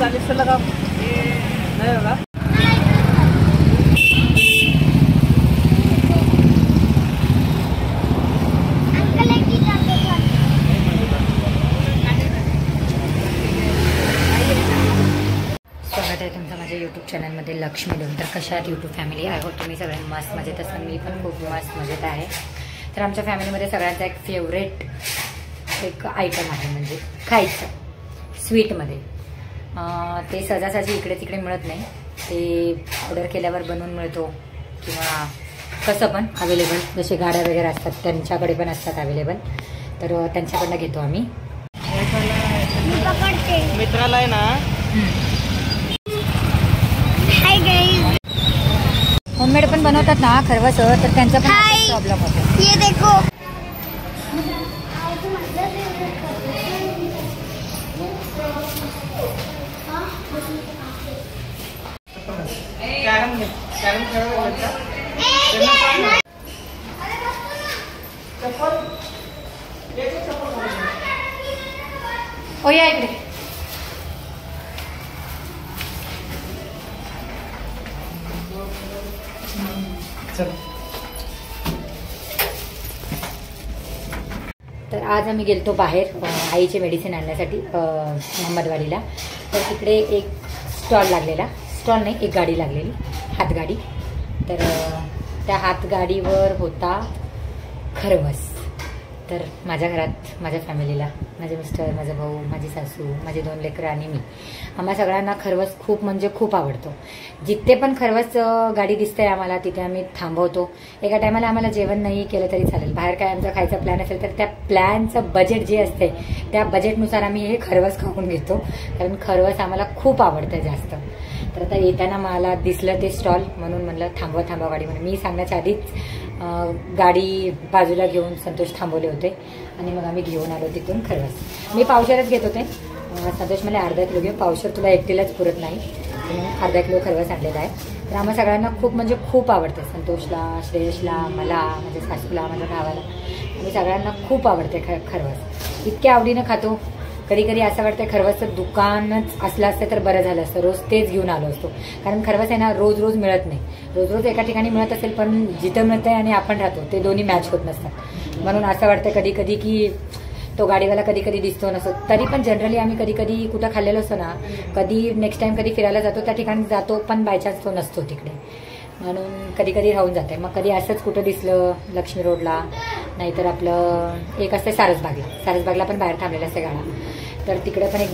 40 से लगा नहीं होगा। स्वागत आहे तुमचं माझ्या यूट्यूब चॅनलमध्ये लक्ष्मी डोम। तर कशा आहात यूट्यूब फॅमिली? आय होप तुम्ही सगळ्यांनी मस्त मजेत असाल। मी पण खूप मस्त मजेत आहे। तर आमच्या फॅमिलीमध्ये सगळ्यांचा एक फेवरेट एक आयटम आहे, म्हणजे खायचं स्वीटमध्ये। ते सहजासहजी इकडे तिकडे मिळत नाही, ते ऑर्डर केल्यावर बनवून मिळतो किंवा कसं पण अवेलेबल, जसे गाड्या वगैरे असतात त्यांच्याकडे पण असतात अवेलेबल, तर त्यांच्याकडनं घेतो आम्ही। मित्राला आहे ना होममेड पण बनवतात ना खरवस, तर त्यांचा पण प्रॉब्लेम होतो। ये देखो ओ या इकडे। तर आज आम्ही गेलतो बाहेर आईचे मेडिसिन आणण्यासाठी मोहम्मदवाडीला। तर तिकडे एक स्टॉल लागलेला, स्टॉल नाही एक गाडी लागलेली, हातगाडी। तर त्या हातगाडीवर होता खरवस। तर माझ्या घरात माझ्या फॅमिलीला, माझे मिस्टर, माझा भाऊ, माझी सासू, माझे 2 लेकरं आणि मी, आम्हा सगळ्यांना खरवस खूप म्हणजे खूप आवडतो। जिथे पण खरवस गाडी दिसते आम्हाला तिथे आम्ही थांबवतो। एका टायमाला आम्हाला जेवण नाही केलं तरी चालेल, बाहेर काय आमचा खायचा प्लॅन असेल तर त्या प्लॅनचं बजेट जे असते त्या बजेटनुसार आम्ही हे खरवस खाऊन घेतो, कारण खरवस आम्हाला खूप आवडतं जास्त। तर आता येताना मला दिसलं ते स्टॉल, म्हणून म्हणलं थांबवा गाडी म्हणून। मी सांगण्याच्या आधीच गाडी बाजूला घेऊन संतोष थांबवले होते आणि मग आम्ही घेऊन आलो तिथून खरवस। मी पावशेरच घेत होते, संतोष मला अर्धा किलो घेऊ, पावशेर तुला एकटीलाच पुरत नाही, म्हणून अर्धा किलो खरवस आणलेला आहे। तर आम्हा सगळ्यांना खूप म्हणजे खूप आवडतं, संतोषला, श्रेयसला, मला, माझ्या सासूला, माझ्या भावाला, आणि सगळ्यांना खूप आवडते खरवस। इतक्या आवडीनं खातो। कधी कधी असं वाटतं खरवसचं दुकानच असलं असतं तर बरं झालं असतं, रोज तेच घेऊन आलो असतो, कारण खरवस आहे ना रोज रोज मिळत नाही। रोज रोज एका ठिकाणी मिळत असेल पण जिथं मिळतंय आणि आपण राहतो ते दोन्ही मॅच होत नसतात, म्हणून असं वाटतं कधी कधी की तो गाडीवाला कधी कधी दिसतो नसतो। तरी पण जनरली आम्ही कधी कधी कुठं खाल्लेलो असतो ना, कधी नेक्स्ट टाइम कधी फिरायला जातो त्या ठिकाणी जातो, पण बाय चान्स तो नसतो तिकडे, म्हणून कधी कधी राहून जाते। मग कधी असंच कुठं दिसलं लक्ष्मी रोडला, नाहीतर आपलं एक असते सारसबागला पण बाहेर थांबलेलं असते गाडा, तर तिकडे पण एक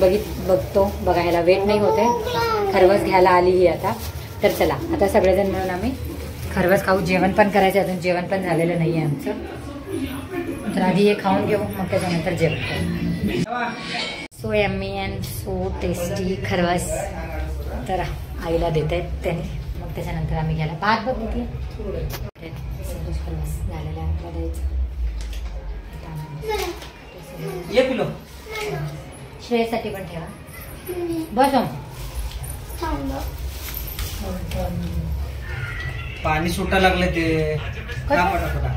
बघायला वेट नाही होते, खरवस घ्यायला आली ही आता। तर चला आता सगळेजण मिळून आम्ही खरवस खाऊ। जेवण पण करायचं, अजून जेवण पण झालेलं नाही आहे आमचं, तर आधी हे खाऊन घेऊ मग त्याच्यानंतर जेवण करू। So yummy and so tasty खरवस। तर आईला देत आहेत त्याने, मग त्याच्यानंतर आम्ही घ्यायला भात बघितली। संतोष खरवस झालेला आहे, आपल्याला द्यायचं। ये पिलो श्रेयसाठी पण ठेवा, बस पाणी सुटा लागलं ते का पटा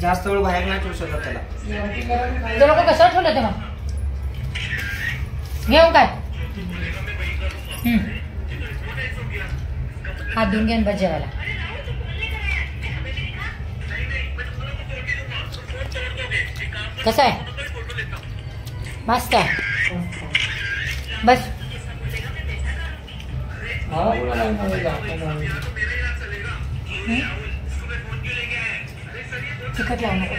जास्त वेळ बाहेर नाही ठेवू शकत त्याला। ते लोक कशावर ठेवलं ते मग घेऊ काय? हात धुवून घेऊन बस जेवायला। कसं आहे? मस्त आहे, बस तिखट लावू नको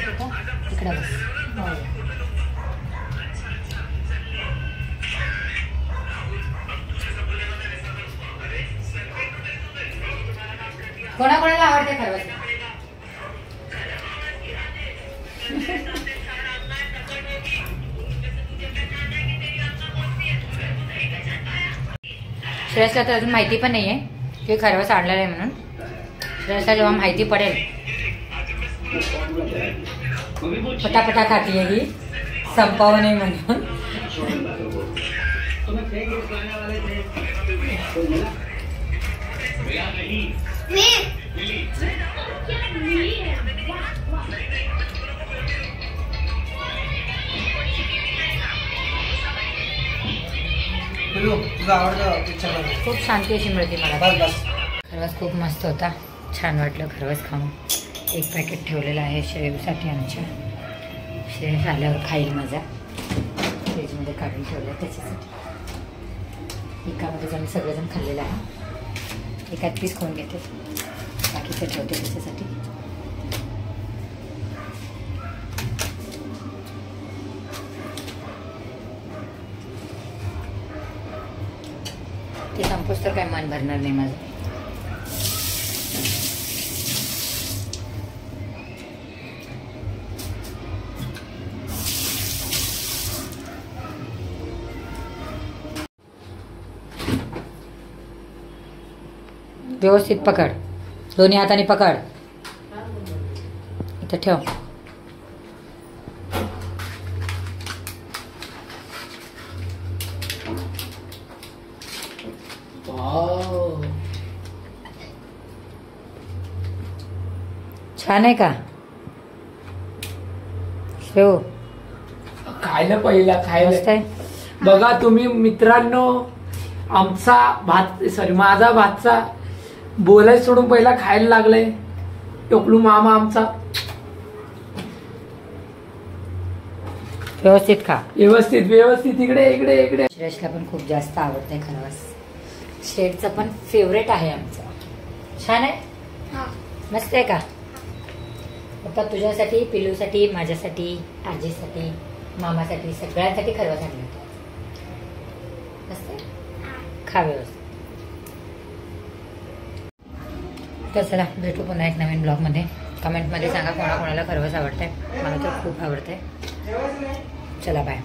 तिकडे बस। कोणाकोणाला आवडते खरवस? श्रेयसला तर अजून माहिती पण नाहीये की खरवस आणलेलं आहे म्हणून। श्रेयसला जेव्हा माहिती पडेल पटापटा खातीये ही, संपावं नाही म्हणून। पिलू तुझं आवडतं पिक्चर खूप शांती अशी मिळते मला. बस बस. खरवस खूप मस्त होता, छान वाटलं खरवस खाऊन. एक पॅकेट ठेवलेलं आहे शेवसाठी आमच्या. शेव आल्यावर खाईल माझा, फ्रीजमध्ये काढून ठेवलं त्याच्यासाठी. एकामध्येच आम्ही सगळेजण खाल्लेलं आहे. एकात पीस खाऊन घेते, बाकीचं ठेवते त्याच्यासाठी. ते संपोस तर काय मन भरणार नाही माझं. व्यवस्थित पकड, दोन्ही हाताने पकड. इथं ठेव. छान आहे का शेव? खायला पहिला खायला मस्त आहे. बघा तुम्ही मित्रांनो, आमचा माझा भातचा बोलायला सोडून पहिला खायला लागलाय. टोकलू मामा आमचा. व्यवस्थित खा. व्यवस्थित व्यवस्थित. इकडे इकडे इकडे. श्रेयसला पण खूप जास्त आवडतंय खरवस. शेडचं पण फेवरेट आहे आमचं. छान आहे, मस्त आहे का? पप्पा तुझ्यासाठी, पिलूसाठी, माझ्यासाठी, आजीसाठी, मामासाठी, सगळ्यांसाठी खरवस आणलं. मस्त आहे, खा व्यवस्थित. तर चला भेटू पुन्हा एक नवीन ब्लॉगमध्ये. कमेंटमध्ये सांगा कोणाकोणाला खरवस आवडतंय. मला तर खूप आवडतंय. चला बाय.